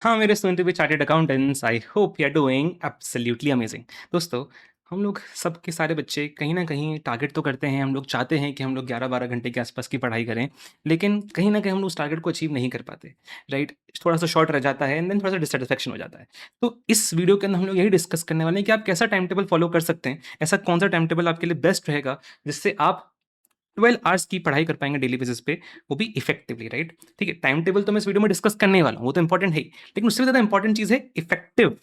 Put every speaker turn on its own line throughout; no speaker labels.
हाँ, मेरे soon to be chartered accountants, I hope you are doing absolutely amazing. दोस्तों, हम लोग सब के सारे बच्चे कहीं न कहीं टारगेट तो करते हैं, हम लोग चाहते हैं कि हम लोग 11-12 घंटे के आसपास की पढ़ाई करें, लेकिन कहीं न कहीं हम लोग उस टारगेट को अचीव नहीं कर पाते, राइट? थोड़ा-सा शॉर्ट रह जाता है एंड देन थोड़ा-सा डिससैटिस्फैक्शन हो जाता है। तो इस वीडियो के अंदर हम लोग यही डिस्कस करने वाले हैं कि आप कैसा टाइम टेबल फ़ॉलो कर सकते हैं, ऐसा कौन-सा टाइम टेबल आपके लिए बेस्ट रहेगा, जिससे आप 12 आवर्स की पढ़ाई कर पाएँगे डेली बेसिस पे, वो भी इफेक्टिवली, राइट? ठीक है, टाइम टेबल तो मैं इस वीडियो में डिस्कस करने ही वाला हूँ, वो तो इंपॉर्टेंट है ही, लेकिन उससे भी ज़्यादा इंपॉर्टेंट चीज़ है इफेक्टिव,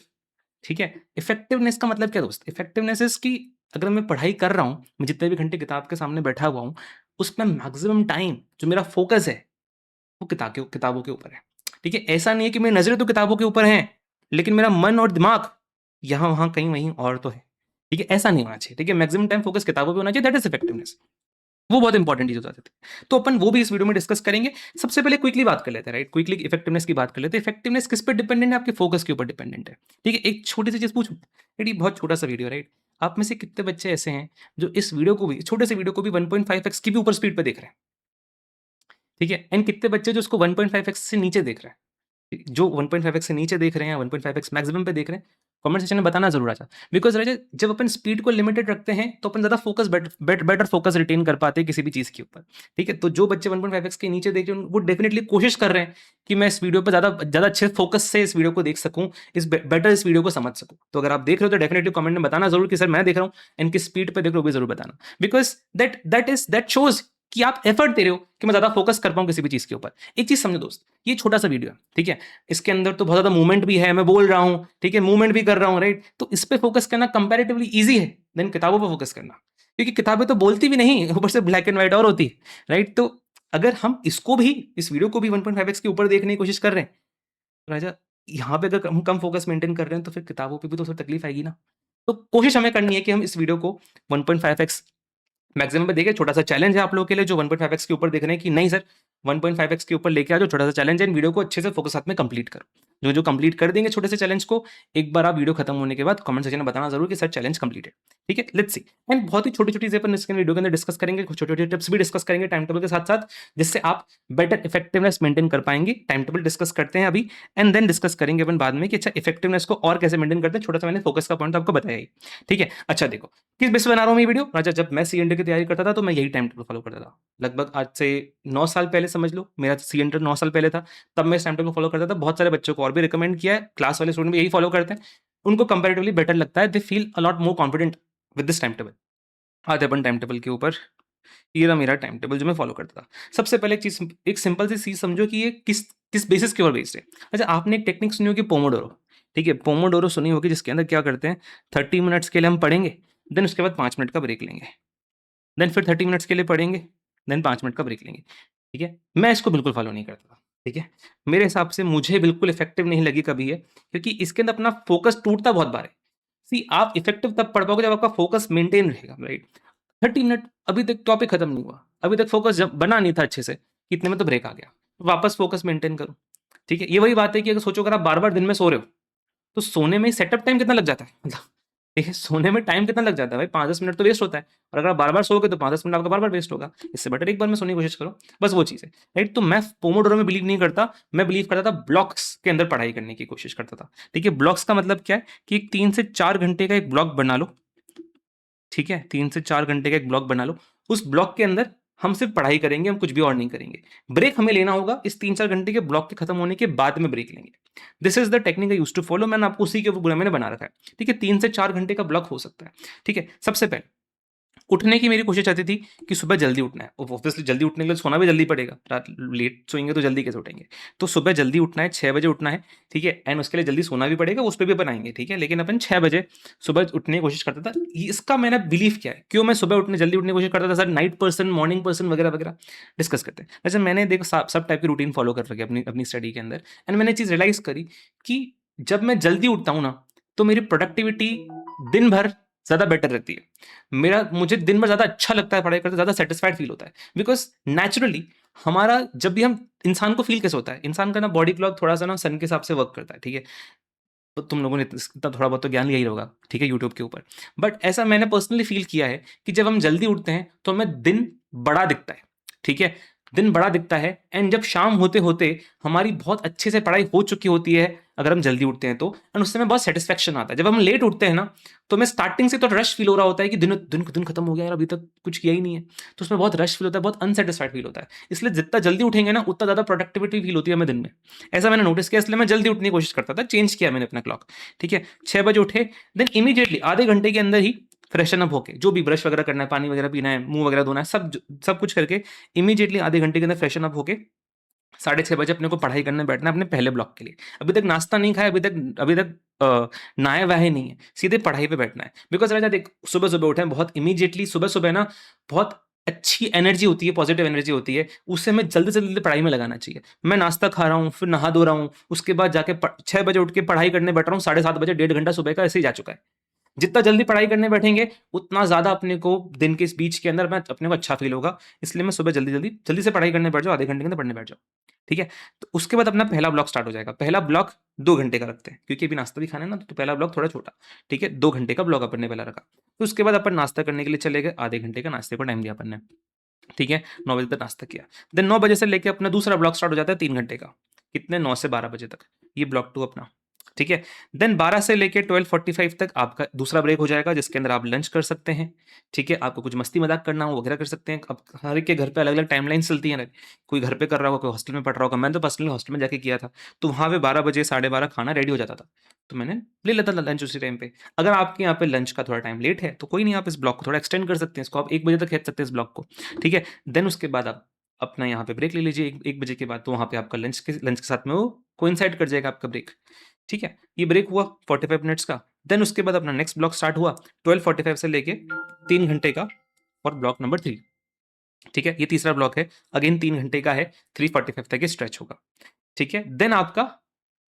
ठीक है? इफेक्टिवनेस का मतलब क्या है दोस्त? इफेक्टिवनेस इज़ कि अगर मैं पढ़ाई कर रहा हूँ, मैं जितने भी घंटे किताब के सामने बैठा हुआ हूँ, उसमें मैक्सिमम टाइम जो मेरा फ़ोकस है, वो किताबों के ऊपर है, ठीक है? ऐसा नहीं है कि मेरी नज़रें तो किताबों के ऊपर हैं, लेकिन मेरा मन और दिमाग यहाँ-वहाँ, कहीं-वहीं और तो है, ठीक है? ऐसा नहीं होना चाहिए, ठीक है? मैक्सिमम टाइम फ़ोकस किताबों पे होना चाहिए, दैट इज़ इफेक्टिवनेस। वो बहुत इंपॉर्टेंट चीज़ हो जाती थी। तो अपन वो भी इस वीडियो में डिस्कस करेंगे। सबसे पहले क्विकली बात कर लेते हैं, राइट? क्विकली इफेक्टिवनेस की बात कर लेते हैं। इफेक्टिवनेस किस पे डिपेंडेंट है? आपके फोकस के ऊपर डिपेंडेंट है। ठीक है? एक छोटी-सी चीज़ पूछूँ? ये बहुत छोटा-सा वीडियो, राइट? आप में से कितने बच्चे ऐसे हैं जो इस वीडियो को भी, छोटे से वीडियो को भी 1.5x की भी ऊपर स्पीड पे देख रहे हैं? ठीक है? एंड कितने बच्चे जो उसको 1.5x से नीचे देख रहे हैं? जो 1.5x से नीचे देख रहे हैं, 1.5x मैक्सिमम पे देख रहे हैं, कमेंट सेक्शन में बताना ज़रूर आजा। बिकॉज़ राजा, जब अपन स्पीड को लिमिटेड रखते हैं, तो अपन ज़्यादा फोकस बेटर फोकस रिटेन कर पाते हैं किसी भी चीज़ के ऊपर, ठीक है? तो जो बच्चे 1.5x के नीचे देख रहे हैं, वो डेफिनिटली कोशिश कर रहे हैं कि मैं इस वीडियो पे ज़्यादा ज़्यादा अच्छे फोकस से इस वीडियो को देख सकूँ, बेटर इस वीडियो को समझ सकूँ। तो अगर आप देख रहे हो, तो डेफिनिटली कमेंट में बताना ज़रूर कि सर मैं देख रहा हूँ, एंड किस स्पीड पे देख रहे हो, वो भी ज़रूर बताना। बिकॉज़ दैट शोज़ कि आप एफर्ट दे रहे हो कि मैं ज़्यादा फोकस कर पाऊँ किसी भी चीज़ के ऊपर। एक चीज़ समझो दोस्त, ये छोटा-सा वीडियो है, ठीक है? इसके अंदर तो बहुत ज़्यादा मूवमेंट भी है, मैं बोल रहा हूँ, ठीक है? मूवमेंट भी कर रहा हूँ, राइट? तो इस पे फोकस करना कंपैरेटिवली ईज़ी है देन किताबों पे फोकस करना। क्योंकि किताबें तो बोलती भी नहीं, ऊपर से ब्लैक एंड व्हाइट और होती है, राइट? तो अगर हम इसको भी, इस वीडियो को भी 1.5x के ऊपर देखने की कोशिश कर रहे हैं, तो राजा, यहाँ पे अगर हम कम फोकस मेंटेन कर रहे हैं, तो फिर किताबों पे भी तो थोड़ी तकलीफ आएगी ना। तो कोशिश हमें करनी है कि हम इस वीडियो को 1.5x मैक्सिमम पे देखिए। छोटा-सा चैलेंज है आप लोगों के लिए जो 1.5x के ऊपर देख रहे हैं कि नहीं सर, 1.5x के ऊपर लेके आ जाओ। छोटा-सा चैलेंज है, इन वीडियो को अच्छे से फोकस साथ में कंप्लीट करो। जो-जो कंप्लीट कर देंगे छोटे से चैलेंज को, एक बार आप वीडियो खत्म होने के बाद कमेंट सेक्शन में बताना ज़रूर कि सर चैलेंज कंप्लीटेड। ठीक है? Let's see. एंड बहुत ही छोटी-छोटी चीज़ें अपन इसके वीडियो के अंदर डिस्कस करेंगे, कुछ छोटे-छोटे टिप्स भी डिस्कस करेंगे टाइम टेबल के साथ-साथ, जिससे आप बेटर इफेक्टिवनेस मेंटेन कर पाएँगे। टाइम टेबल डिस्कस करते हैं अभी, एंड देन डिस्कस करेंगे अपन बाद में कि अच्छा इफेक्टिवनेस को और कैसे मेंटेन करते हैं। छोटा-सा मैंने फोकस का पॉइंट आपको बताया ही। ठीक है? अच्छा देखो, किस बेस पे बना रहा हूँ मैं ये वीडियो? राजा, जब मैं सीएनडी की तैयारी करता था, तो मैं यही टाइम टेबल फॉलो करता था। लगभग आज से 9 साल पहले समझ लो, मेरा सीएनडी 9 साल पहले था, तब मैं इस टाइम टेबल फॉलो करता था। बहुत सारे बच्चों को और भी रिकमेंड किया है, क्लास वाले स्टूडेंट भी यही फॉलो करते हैं। उनको कंपैरेटिवली बेटर लगता है, they feel a lot more confident with this time table. आते हैं अपन टाइम टेबल के ऊपर। ये रहा मेरा टाइम टेबल जो मैं फॉलो करता था। सबसे पहले एक चीज़, एक सिंपल सी चीज़ समझो कि ये किस किस बेसिस के ऊपर बेस्ड है। अच्छा, आपने एक टेक्निक सुनी होगी पोमोडोरो, ठीक है? पोमोडोरो सुनी होगी, जिसके अंदर क्या करते हैं, 30 मिनट्स के लिए हम पढ़ेंगे, देन उसके बाद 5 मिनट का ब्रेक लेंगे। देन फिर 30 मिनट्स के लिए पढ़ेंगे, देन 5 मिनट का ब्रेक लेंगे, ठीक है? मैं इसको बिल्कुल फ़ॉलो नहीं करता था, ठीक है? मेरे हिसाब से मुझे बिल्कुल इफ़ेक्टिव नहीं लगी कभी ये, क्योंकि इसके अंदर अपना फ़ोकस टूटता बहुत बार है। सी, आप इफ़ेक्टिव तब पढ़ पाओगे जब आपका फ़ोकस मेंटेन रहेगा, राइट? 30 मिनट, अभी तक टॉपिक खत्म नहीं हुआ, अभी तक फ़ोकस जब बना नहीं था अच्छे से, इतने में तो ब्रेक आ गया। वापस फ़ोकस मेंटेन करो, ठीक है? ये वही बात है कि अगर सोचो, अगर आप बार-बार दिन में सो रहे हो, तो सोने में सेटअप टाइम कितना लग जाता है? मतलब देखिए, सोने में टाइम कितना लग जाता है भाई, 5-10 मिनट तो वेस्ट होता है, और अगर आप बार-बार सोओगे तो 5-10 मिनट आपका बार-बार वेस्ट होगा। इससे बेटर एक बार में सोने की कोशिश करो, बस वो चीज़ है, राइट? तो मैं पोमोडोरो में बिलीव नहीं करता, मैं बिलीव करता था ब्लॉक्स के अंदर पढ़ाई करने की कोशिश करता था, ठीक है? ब्लॉक्स का मतलब क्या है कि 3 से 4 घंटे का एक ब्लॉक बना लो, ठीक है? 3 से 4 घंटे का एक ब्लॉक बना लो, उस ब्लॉक के अंदर हम सिर्फ पढ़ाई करेंगे, हम कुछ भी और नहीं करेंगे। ब्रेक हमें लेना होगा, इस 3-4 घंटे के ब्लॉक के खत्म होने के बाद में ब्रेक लेंगे। This is the technique I used to follow, मैंने आपको उसी के ऊपर पूरा मैंने बना रखा है, ठीक है? 3 से 4 घंटे का ब्लॉक हो सकता है, ठीक है? सबसे पहले उठने की मेरी कोशिश रहती थी कि सुबह जल्दी उठना है। ऑब्वियसली जल्दी उठने के लिए सोना भी जल्दी पड़ेगा। रात लेट सोएँगे तो जल्दी कैसे उठेंगे? तो सुबह जल्दी उठना है, 6 बजे उठना है, ठीक है? एंड उसके लिए जल्दी सोना भी पड़ेगा, उस पे भी अपन आएँगे, ठीक है? लेकिन अपन 6 बजे सुबह उठने की कोशिश करता था। इसका मेरा बिलीफ क्या है? क्यों मैं सुबह जल्दी उठने की कोशिश करता था? Sir night person, morning person वगैरह-वगैरह डिस्कस करते हैं। वैसे मैंने देखो सब टाइप की रूटीन फॉलो कर रखी है अपनी अपनी स्टडी के अंदर, एंड मैंने चीज़ रियलाइज़ करी कि जब मैं जल्दी उठता हूँ ना, तो मेरी प्रोडक्टिविटी दिन भर ज़्यादा बेटर रहती है। मुझे दिन भर ज़्यादा अच्छा लगता है पढ़ाई करते, ज़्यादा सैटिस्फाइड फ़ील होता है। बिकॉज़ नेचुरली हमारा जब भी हम इंसान को फ़ील कैसे होता है? इंसान का ना बॉडी क्लॉक थोड़ा-सा ना सन के हिसाब से वर्क करता है, ठीक है? तो तुम लोगों ने इतना थोड़ा बहुत तो ज्ञान लिया ही होगा, ठीक है, यूट्यूब के ऊपर। बट ऐसा मैंने पर्सनली फ़ील किया है कि जब हम जल्दी उठते हैं, तो हमें दिन बड़ा दिखता है, ठीक है? दिन बड़ा दिखता है, एंड जब शाम होते होते हमारी बहुत अच्छे से पढ़ाई हो चुकी होती है, अगर हम जल्दी उठते हैं तो, एंड उससे हमें बहुत सेटिस्फेक्शन आता है। जब हम लेट उठते हैं ना, तो हमें स्टार्टिंग से तो रश फील हो रहा होता है कि दिन दिन दिन खत्म हो गया यार, अभी तक कुछ किया ही नहीं है, तो उसमें बहुत रश फील होता है, बहुत अनसेटिस्फाइड फील होता है। इसलिए जितना जल्दी उठेंगे ना, उतना ज़्यादा प्रोडक्टिविटी फील होती है हमें दिन में। ऐसा मैंने नोटिस किया, इसलिए मैं जल्दी उठने की कोशिश करता था, चेंज किया मैंने अपना क्लॉक। ठीक है, 6 बजे उठे, देन इमीडिएटली आधे घंटे के अंदर ही फ्रेशन अप होके, जो भी ब्रश वगैरह करना है, पानी वगैरह पीना है, मुंह वगैरह धोना है, सब कुछ करके इमीडिएटली आधे घंटे के अंदर फ्रेशन अप होके 6:30 बजे अपने को पढ़ाई करने बैठना है अपने पहले ब्लॉक के लिए। अभी तक नाश्ता नहीं खाया, अभी तक नहाए वहाए नहीं है, सीधे पढ़ाई पे बैठना है। बिकॉज राजा देख, सुबह सुबह उठे बहुत इमीडिएटली, सुबह सुबह ना बहुत अच्छी एनर्जी होती है, पॉजिटिव एनर्जी होती है, उससे हमें जल्दी से जल्दी पढ़ाई में लगाना चाहिए। मैं नाश्ता खा रहा हूँ, फिर नहा धो रहा हूँ, उसके बाद जाके 6 बजे उठ के पढ़ाई करने बैठ रहा हूँ, 7:30 बजे 1.5 घंटा सुबह का ऐसे ही जा चुका है। जितना जल्दी पढ़ाई करने बैठेंगे, उतना ज़्यादा अपने को दिन के इस बीच के अंदर मैं अपने को अच्छा फ़ील होगा। इसलिए मैं सुबह जल्दी से पढ़ाई करने बैठ जाओ, आधे घंटे के अंदर पढ़ने बैठ जाओ। ठीक है? तो उसके बाद अपना पहला ब्लॉक स्टार्ट हो जाएगा। पहला ब्लॉक 2 घंटे का रखते हैं, क्योंकि अभी नाश्ता भी खाना है ना, तो पहला ब्लॉक थोड़ा छोटा। ठीक है? 2 घंटे का ब्लॉक अपन ने पहला रखा। तो उसके बाद अपन नाश्ता करने के लिए चले गए, आधे घंटे का नाश्ते को टाइम दिया अपन ने। ठीक है? 9 बजे तक नाश्ता किया। देन 9 बजे से लेके अपना दूसरा ब्लॉक स्टार्ट हो जाता है 3 घंटे का। कितने? 9 से 12 बजे तक। ये ब्लॉक 2 अपना। ठीक है? देन 12 से लेके 12:45 तक आपका दूसरा ब्रेक हो जाएगा, जिसके अंदर आप लंच कर सकते हैं। ठीक है? आपको कुछ मस्ती मज़ाक करना हो वगैरह कर सकते हैं। अब हर एक के घर पे अलग-अलग टाइमलाइन्स चलती हैं। कोई घर पे कर रहा होगा, कोई हॉस्टल में पढ़ रहा होगा। मैंने तो पर्सनली हॉस्टल में जाके किया था। तो वहाँ पे 12 बजे, साढ़े 12 खाना रेडी हो जाता था। तो मैंने ले लेता था लंच उसी टाइम पे। अगर आपके यहाँ पे लंच का थोड़ा टाइम लेट है, तो कोई नहीं, आप इस ब्लॉक को थोड़ा एक्सटेंड कर सकते हैं। इसको आप 1 बजे तक खींच सकते हैं इस ब्लॉक को। ठीक है? देन उसके बाद आप अपना यहाँ पे ब्रेक ले लीजिए 1 बजे के बाद, तो वहाँ पे आपका लंच के साथ में वो कोइंसाइड कर जाएगा आपका ब्रेक। ठीक है? ये ब्रेक हुआ 45 मिनट्स का। देन उसके बाद अपना नेक्स्ट ब्लॉक स्टार्ट हुआ 12:45 से लेके 3 घंटे का, और ब्लॉक नंबर 3। ठीक है? ये तीसरा ब्लॉक है, अगेन 3 घंटे का है, 3:45 तक ये स्ट्रेच होगा। ठीक है? देन आपका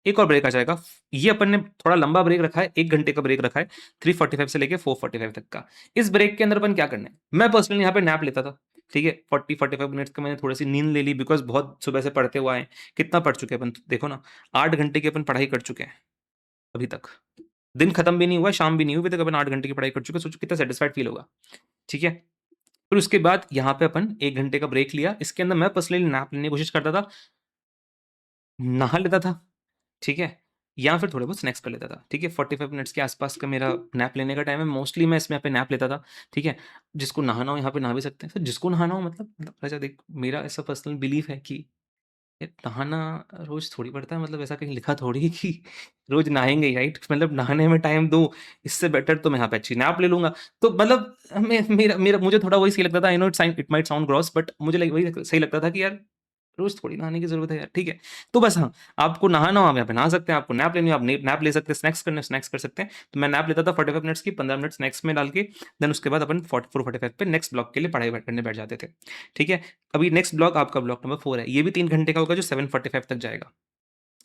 एक और ब्रेक आ जाएगा। ये अपन ने थोड़ा लंबा ब्रेक रखा है, 1 घंटे का ब्रेक रखा है, 3:45 से लेके 4:45 तक का। इस ब्रेक के अंदर अपन क्या करना है? मैं पर्सनली यहाँ पे नैप लेता था। ठीक है? 40-45 मिनट्स का मैंने थोड़ी-सी नींद ले ली, बिकॉज़ बहुत सुबह से पढ़ते हुए आए हैं। कितना पढ़ चुके हैं अपन, देखो ना, 8 घंटे की अपन पढ़ाई कर चुके हैं अभी तक। दिन खत्म भी नहीं हुआ, शाम भी नहीं हुई, अभी तक अपन 8 घंटे की पढ़ाई कर चुके हैं। सोचो कितना सैटिस्फाइड फील होगा। ठीक है? फिर उसके बाद यहाँ पे अपन 1 घंटे का ब्रेक लिया। इसके अंदर मैं पर्सनली नैप लेने की कोशिश करता था, नहा लेता था। ठीक है? या फिर थोड़े बहुत स्नैक्स कर लेता था। ठीक है? 45 मिनट्स के आसपास का मेरा नैप लेने का टाइम है। मोस्टली मैं इसमें यहाँ पे नैप लेता था। ठीक है? जिसको नहाना हो यहाँ पे नहा भी सकते हैं। सर जिसको नहाना हो, मतलब अच्छा देख, मेरा ऐसा पर्सनल बिलीफ है कि यार नहाना रोज़ थोड़ी पड़ता है, मतलब ऐसा कहीं लिखा थोड़ी है कि रोज़ नहाएँगे ही, राइट? मतलब नहाने में टाइम दूँ, इससे बेटर तो मैं यहाँ पे अच्छी नैप ले लूँगा। तो मतलब मेरा मेरा मुझे थोड़ा वही सही लगता था। I know it might sound gross, but मुझे वही सही लगता था कि यार रोज़ थोड़ी नहाने की ज़रूरत है यार। ठीक है? तो बस हाँ, आपको नहाना हो आप यहाँ पे नहा सकते हैं, आपको नैप लेनी हो आप नैप ले सकते हैं, स्नैक्स करने हो स्नैक्स कर सकते हैं। तो मैं नैप लेता था 45 मिनट्स की, 15 मिनट स्नैक्स में डाल के, देन उसके बाद अपन 4:45 पे नेक्स्ट ब्लॉक के लिए पढ़ाई करने बैठ जाते थे। ठीक है? अभी नेक्स्ट ब्लॉक आपका ब्लॉक नंबर 4 है। ये भी 3 घंटे का होगा, जो 7:45 तक जाएगा।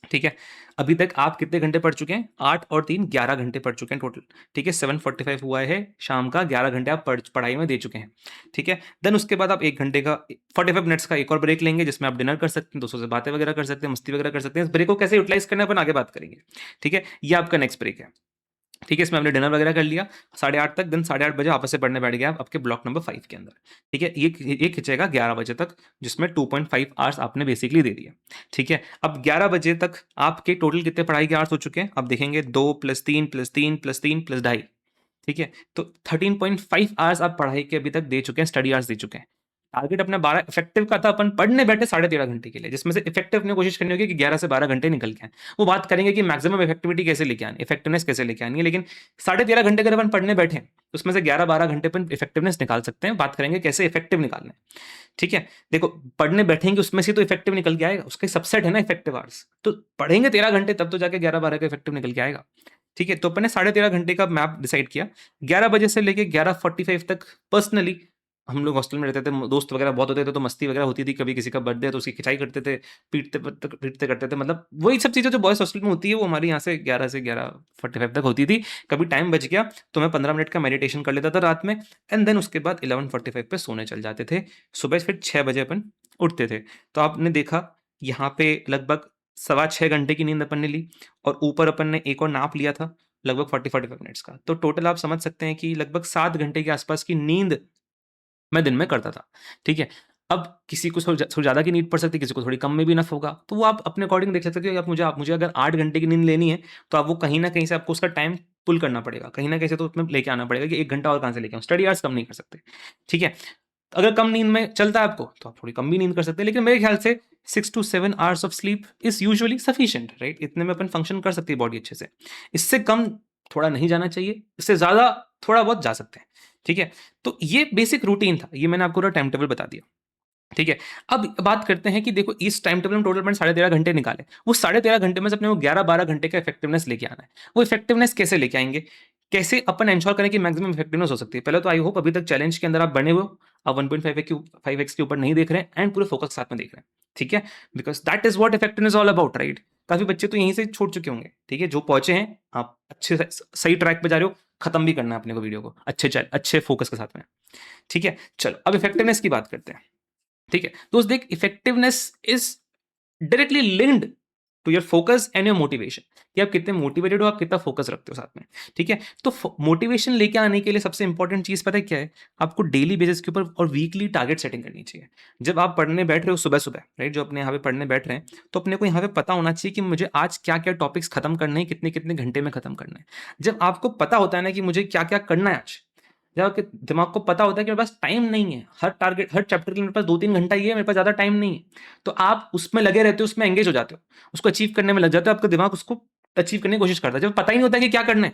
ठीक है? अभी तक आप कितने घंटे पढ़ चुके हैं? 8 और 3 11 घंटे पढ़ चुके हैं टोटल। ठीक है? 7:45 हुआ है शाम का, 11 घंटे आप पढ़ाई में दे चुके हैं। ठीक है? देन उसके बाद आप 1 घंटे का 45 मिनट्स का एक और ब्रेक लेंगे, जिसमें आप डिनर कर सकते हैं, दोस्तों से बातें वगैरह कर सकते हैं, मस्ती वगैरह कर सकते हैं। इस ब्रेक को कैसे यूटिलाइज़ करना है अपन आगे बात करेंगे। ठीक है? ये आपका नेक्स्ट ब्रेक है। ठीक है? इसमें आपने डिनर वगैरह कर लिया 8:30 तक, देन 8:30 बजे आपस से पढ़ने बैठ गए आप आपके ब्लॉक नंबर 5 के अंदर। ठीक है? ये खिंचेगा 11 बजे तक, जिसमें 2.5 आवर्स आपने बेसिकली दे दिए। ठीक है? अब 11 बजे तक आपके टोटल कितने पढ़ाई के आवर्स हो चुके हैं? आप देखेंगे 2 + 3 + 3 + 3 + 2.5। ठीक है? तो 13.5 आवर्स आप पढ़ाई के अभी तक दे चुके हैं, स्टडी आवर्स दे चुके हैं। टारगेट अपना 12 इफेक्टिव का था, अपन पढ़ने बैठे 13.5 घंटे के लिए, जिसमें से इफेक्टिव अपने कोशिश करनी होगी कि 11 से 12 घंटे निकल के आए। वो बात करेंगे कि मैक्सिमम इफेक्टिविटी कैसे लेके आनी, इफेक्टिवनेस कैसे लेके आनी है, लेकिन 13.5 घंटे अगर अपन पढ़ने बैठे तो उसमें से 11-12 घंटे अपन इफेक्टिवनेस निकाल सकते हैं। बात करेंगे कैसे इफेक्टिव निकालना है। ठीक है? देखो, पढ़ने बैठेंगे उसमें से तो इफेक्टिव निकल के आएगा, उसका सबसेट है ना इफेक्टिव आवर्स। तो पढ़ेंगे 13 घंटे तब तो जाके 11-12 का इफेक्टिव निकल के आएगा। ठीक है? तो अपन ने 13.5 घंटे का मैप डिसाइड किया। 11 बजे से लेके 11:45 तक पर्सनली हम लोग हॉस्टल में रहते थे, दोस्त वगैरह बहुत होते थे, तो मस्ती वगैरह होती थी। कभी किसी का बर्थडे है तो उसकी खिंचाई करते थे, पीटते करते थे। मतलब वही सब चीज़ें जो बॉयज़ हॉस्टल में होती है, वो हमारे यहाँ से 11 से 11:45 तक होती थी। कभी टाइम बच गया तो मैं 15 मिनट का मेडिटेशन कर लेता था रात में, एंड देन उसके बाद 11:45 पे सोने चल जाते थे। सुबह फिर 6 बजे अपन उठते थे। तो आपने देखा यहाँ पे लगभग सवा 6 घंटे की नींद अपन ने ली, और ऊपर अपन ने एक और नैप लिया था लगभग 40-45 मिनट्स का। तो टोटल आप समझ सकते हैं कि लगभग 7 घंटे के आसपास की नींद मैं दिन में करता था। ठीक है? अब किसी को थोड़ी ज़्यादा की नीड पड़ सकती है, किसी को थोड़ी कम में भी इनफ होगा, तो वो आप अपने अकॉर्डिंग देख सकते हो कि आप मुझे अगर 8 घंटे की नींद लेनी है, तो आप वो कहीं न कहीं से आपको उसका टाइम पुल करना पड़ेगा। कहीं न कहीं से तो उसमें लेके आना पड़ेगा कि 1 घंटा और कहाँ से लेके आऊँ? स्टडी आवर्स कम नहीं कर सकते, ठीक है? अगर कम नींद में चलता है आपको, तो आप थोड़ी कम भी नींद कर सकते हैं, लेकिन मेरे ख्याल से 6 to 7 hours of sleep is usually sufficient, right? इतने में अपन फंक्शन कर सकती है बॉडी अच्छे से। इससे कम थोड़ा नहीं जाना चाहिए, इससे ज़्यादा थोड़ा बहुत जा सकते हैं, ठीक है? तो ये बेसिक रूटीन था, ये मैंने आपको पूरा टाइम टेबल बता दिया, ठीक है? अब बात करते हैं कि देखो इस टाइम टेबल में टोटल मैंने 13.5 घंटे निकाले। वो 13.5 घंटे में से अपने को 11-12 घंटे का इफेक्टिवनेस लेके आना है। वो इफेक्टिवनेस कैसे लेके आएँगे? कैसे अपन एंश्योर करें कि मैक्सिमम इफेक्टिवनेस हो सकती है? पहले तो आई होप अभी तक चैलेंज के अंदर आप बने हुए हो। आप 1.5x के ऊपर नहीं देख रहे हैं एंड पूरे फोकस के साथ में देख रहे हैं, ठीक है? Because that is what effectiveness all about, right? काफ़ी बच्चे तो यहीं से छोड़ चुके होंगे, ठीक है? जो पहुँचे हैं, आप अच्छे से सही ट्रैक पे जा रहे हो, खत्म भी करना है अपने को वीडियो को अच्छे फोकस के साथ में, ठीक है? चलो अब इफेक्टिवनेस की बात करते हैं। ठीक है, दोस्त देख, effectiveness is directly linked to your focus and your motivation, कि आप कितने मोटिवेटेड हो, आप कितना फोकस रखते हो साथ में, ठीक है? तो मोटिवेशन लेके आने के लिए सबसे इंपॉर्टेंट चीज पता है क्या है? आपको डेली बेसिस के ऊपर और वीकली टारगेट सेटिंग करनी चाहिए। जब आप पढ़ने बैठ रहे हो सुबह सुबह, राइट, जो अपने यहाँ पे पढ़ने बैठ रहे हैं, तो अपने को यहाँ पे पता होना चाहिए कि मुझे आज क्या क्या टॉपिक्स खत्म करने हैं, कितने कितने घंटे में खत्म करना है। जब आपको पता होता है ना कि मुझे क्या क्या करना है आज, जब आपके दिमाग को पता होता है कि मेरे पास टाइम नहीं है, हर चैप्टर के लिए मेरे पास 2-3 घंटा ही है, मेरे पास ज़्यादा टाइम नहीं है, तो आप उसमें लगे रहते हो, उसमें एंगेज हो जाते हो, उसको अचीव करने में लग जाते हो, आपका दिमाग उसको अचीव करने की कोशिश करता है। जब पता ही नहीं होता कि क्या करना है,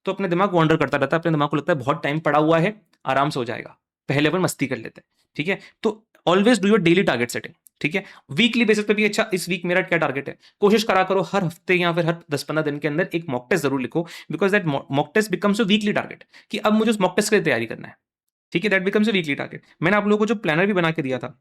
तो अपने दिमाग वॉन्डर करता रहता है, अपने दिमाग को लगता है बहुत टाइम पड़ा हुआ है, आराम से हो जाएगा, पहले अपन मस्ती कर लेते हैं, ठीक है? तो always do your daily target setting, ठीक है? वीकली बेसिस पे भी, अच्छा इस वीक मेरा क्या टारगेट है, कोशिश करा करो हर हफ्ते या फिर हर 10-15 दिन के अंदर एक मॉक टेस्ट जरूर लिखो, because that mock test becomes a weekly target, कि अब मुझे उस मॉक टेस्ट के लिए तैयारी करना है, ठीक है? That becomes a weekly target. मैंने आप लोगों को जो प्लानर भी बना के दिया था,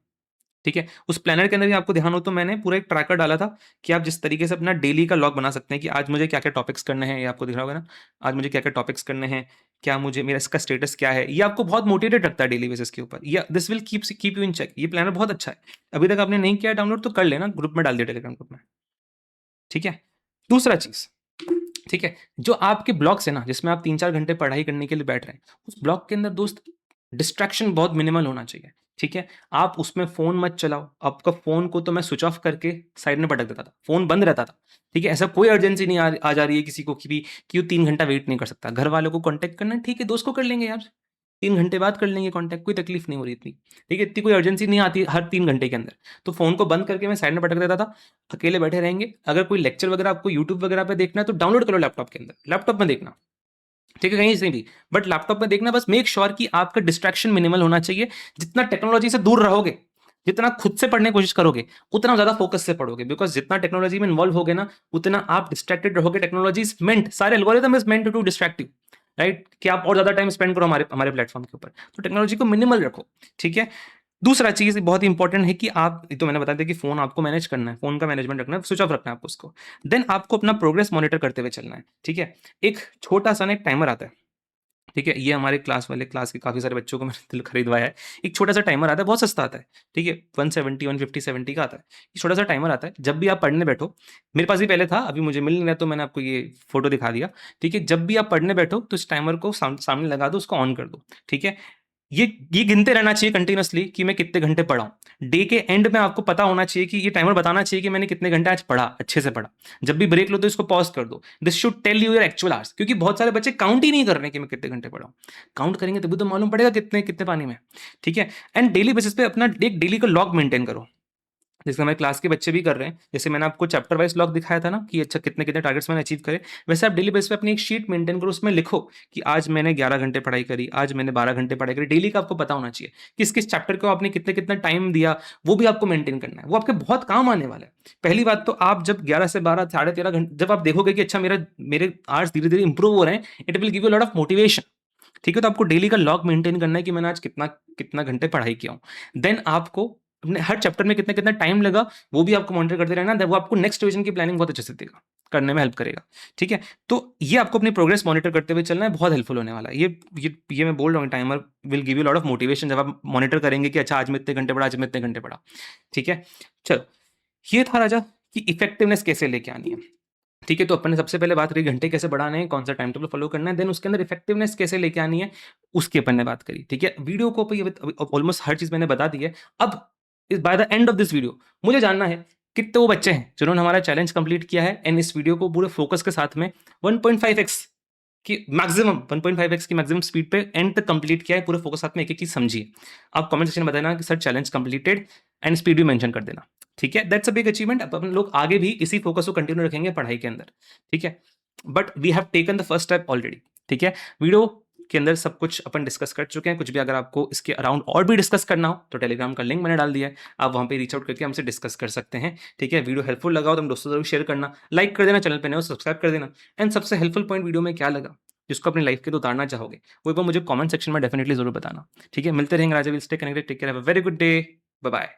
ठीक है? उस प्लानर के अंदर भी आपको ध्यान हो तो मैंने पूरा एक ट्रैकर डाला था कि आप जिस तरीके से अपना डेली का लॉग बना सकते हैं कि आज मुझे क्या-क्या टॉपिक्स करने हैं, ये आपको दिख रहा होगा ना? आज मुझे क्या-क्या टॉपिक्स करने हैं, क्या मुझे मेरा इसका स्टेटस क्या है? ये आपको बहुत मोटिवेटेड रखता है डेली बेसिस के ऊपर। या this will keep you in check. ये प्लानर बहुत अच्छा है। अभी तक आपने नहीं किया डाउनलोड तो कर लेना, ग्रुप में डाल दिया टेलीग्राम ग्रुप में, ठीक है? दूसरा चीज़, ठीक है? जो आपके ब्लॉक्स है ना, जिसमें आप 3-4 घंटे पढ़ाई करने के लिए बैठ रहे हैं, उस ब्लॉक के अंदर दोस्त डिस्ट्रैक्शन बहुत मिनिमल होना चाहिए, ठीक है? आप उसमें फ़ोन मत चलाओ। आपका फ़ोन को तो मैं स्विच ऑफ करके साइड में पटक देता था, फ़ोन बंद रहता था, ठीक है? ऐसा कोई अर्जेंसी नहीं आ जा रही है किसी को कि भी कि वो 3 घंटा वेट नहीं कर सकता। घर वालों को कॉन्टैक्ट करना है, ठीक है, दोस्त को कर लेंगे यार, 3 घंटे बाद कर लेंगे कॉन्टैक्ट, कोई तकलीफ नहीं हो रही इतनी, ठीक है? इतनी कोई अर्जेंसी नहीं आती हर 3 घंटे के अंदर। तो फ़ोन को बंद करके मैं साइड में पटक देता था, अकेले बैठे रहेंगे। अगर कोई लेक्चर वगैरह आपको यूट्यूब वगैरह पे देखना है तो डाउनलोड करो लैपटॉप के अंदर, लैपटॉप में देखना, ठीक है? कहीं से भी, बट लैपटॉप में देखना, बस मेक श्योर कि आपका डिस्ट्रैक्शन मिनिमल होना चाहिए। जितना टेक्नोलॉजी से दूर रहोगे, जितना खुद से पढ़ने की कोशिश करोगे, उतना ज़्यादा फोकस से पढ़ोगे, बिकॉज़ जितना टेक्नोलॉजी में इन्वॉल्व होगे ना, उतना आप डिस्ट्रैक्टेड रहोगे। टेक्नोलॉजी इज़ मेंट, सारे algorithm is meant to distract you, right? कि आप और ज़्यादा टाइम स्पेंड करो हमारे हमारे प्लेटफ़ॉर्म के ऊपर। तो टेक्नोलॉजी को मिनिमल रखो, ठीक है? दूसरा चीज़ बहुत ही इंपॉर्टेंट है कि आप, ये तो मैंने बता दिया कि फ़ोन आपको मैनेज करना है, फ़ोन का मैनेजमेंट रखना है, स्विच ऑफ रखना है आपको उसको। देन आपको अपना प्रोग्रेस मॉनिटर करते हुए चलना है, ठीक है? एक छोटा-सा ना एक टाइमर आता है, ठीक है? ये हमारे क्लास के काफ़ी सारे बच्चों को मैंने दिल खरीदवाया है। एक छोटा-सा टाइमर आता है, बहुत सस्ता आता है, ठीक है? 170, 150, 70 का आता है। ये छोटा-सा टाइमर आता है, जब भी आप पढ़ने बैठो, मेरे पास भी पहले था, अभी मुझे मिल नहीं रहा तो मैंने आपको ये फ़ोटो दिखा दिया, ठीक है? जब भी आप पढ़ने बैठो तो इस टाइमर को सामने लगा दो, उसको ऑन कर दो, ठीक है? ये गिनते रहना चाहिए कंटिन्यूअसली कि मैं कितने घंटे पढ़ा हूँ। डे के एंड में आपको पता होना चाहिए कि ये टाइमर बताना चाहिए कि मैंने कितने घंटे आज पढ़ा, अच्छे से पढ़ा। जब भी ब्रेक लो तो इसको पॉज़ कर दो। This should tell you your actual hours, क्योंकि बहुत सारे बच्चे काउंट ही नहीं कर रहे हैं कि मैं कितने घंटे पढ़ा हूँ। काउंट करेंगे तभी तो मालूम पड़ेगा कितने कितने पानी में, ठीक है? एंड डेली बेसिस पे अपना एक डेली का लॉग मेंटेन करो। जैसे हमारे क्लास के बच्चे भी कर रहे हैं, जैसे मैंने आपको चैप्टर वाइज लॉग दिखाया था ना कि अच्छा कितने-कितने टारगेट्स मैंने अचीव करे, वैसे आप डेली बेस पे अपनी एक शीट मेंटेन करो, उसमें लिखो कि आज मैंने 11 घंटे पढ़ाई करी, आज मैंने 12 घंटे पढ़ाई करी। डेली का आपको पता होना चाहिए, किस-किस चैप्टर को आपने कितना-कितना टाइम दिया, वो भी आपको मेंटेन करना है। वो आपके बहुत काम आने वाला है। पहली बात तो आप जब 11 से 12, साढ़े 13 घंटे जब आप देखोगे कि अच्छा मेरे आवर्स धीरे-धीरे इंप्रूव हो रहे हैं, it will give you a lot of motivation, ठीक है? तो आपको डेली का लॉग मेंटेन करना है कि मैंने आज कितना कितना घंटे पढ़ाई किया हूँ। देन आपको अपने हर चैप्टर में कितना-कितना टाइम लगा, वो भी आपको मॉनिटर करते रहना, वो आपको नेक्स्ट रिवीजन की प्लानिंग बहुत अच्छे से देगा, करने में हेल्प करेगा, ठीक है? तो ये आपको अपनी प्रोग्रेस मॉनिटर करते हुए चलना है, बहुत हेल्पफुल होने वाला है। ये मैं बोल रहा हूँ, timer will give you lot of motivation जब आप मॉनिटर करेंगे कि अच्छा आज मैं इतने घंटे पढ़ा, आज मैं इतने घंटे पढ़ा, ठीक है? चलो, ये था राजा कि इफेक्टिवनेस कैसे लेके आनी है। ठीक है, तो अपन ने सबसे पहले बात करी घंटे कैसे बढ़ाने हैं, कौन सा टाइम टेबल फॉलो करना है, देन उसके अंदर इफेक्टिवनेस कैसे लेके आनी है, उसकी अपन ने बात करी। ठीक है, वीडियो को ऑलमोस्ट हर चीज़ मैंने बता दी है। अब इस by the end of this video मुझे जानना है कितने वो बच्चे हैं जिन्होंने हमारा चैलेंज कंप्लीट किया है एंड इस वीडियो को पूरे फोकस के साथ में 1.5x की मैक्सिमम 1.5x की मैक्सिमम स्पीड पे एंड तक कंप्लीट किया है, पूरे फोकस साथ में एक एक चीज समझिए। आप कमेंट सेक्शन में बताना कि sir challenge completed and speed भी मेंशन कर देना। ठीक है, दैट्स अ बिग अचीवमेंट। अब अपन लोग आगे भी इसी फोकस को कंटिन्यू रखेंगे पढ़ाई के अंदर। ठीक है, but we have taken the first step already. ठीक है, वीडियो के अंदर सब कुछ अपन डिस्कस कर चुके हैं। कुछ भी अगर आपको इसके अराउंड और भी डिस्कस करना हो तो टेलीग्राम का लिंक मैंने डाल दिया है, आप वहां पे रीच आउट करके हमसे डिस्कस कर सकते हैं। ठीक है, वीडियो हेल्पफुल लगा हो तो हम दोस्तों जरूर शेयर करना, लाइक कर देना, चैनल पे नए हो सब्सक्राइब कर देना। एंड सबसे हेल्पफुल पॉइंट वीडियो में क्या लगा जिसको अपनी लाइफ के लिए उतारना चाहोगे वो एक बार मुझे कमेंट सेक्शन में डेफिनेटली जरूर बताना। ठीक है, मिलते रहेंगे Raja, will stay connected, take care, have a very good day, bye bye.